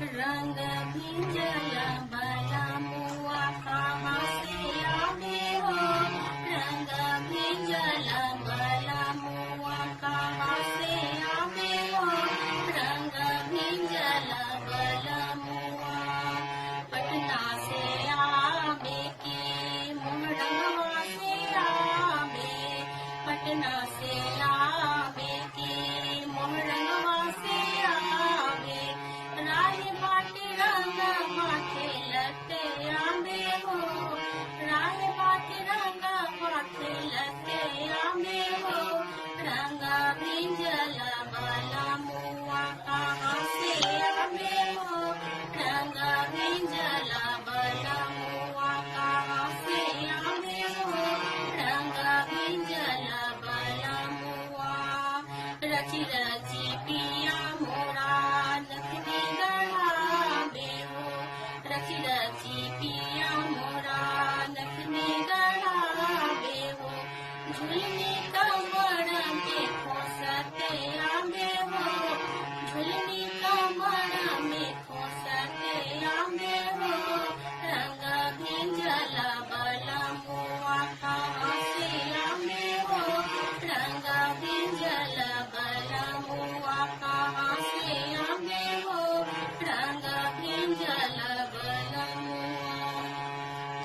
रंग भिजल बला मुआ कहाँ से आवे हो। रंग भिजल बला मुआ कहाँ से आवे हो। रंग भिजल बला मुआ पटना से आवे की मोरंगवा से आवे। पटना से आवे की मोरंगवा से आवे। राही बाटी रंग माथे लते आवे हो। राही बाटी रंग माथे लते आवे हो। रंग भिजल बला मुआ कहाँ से आवे हो। रंग भिजल बला मुआ कहाँ से आवे हो। रंग भिजल बला मुआ रची रची पिया मोरा नखनी गढ़ावे हो। रची रची पिया मोरा नखनी गढ़ावे हो। झुलने कमर पे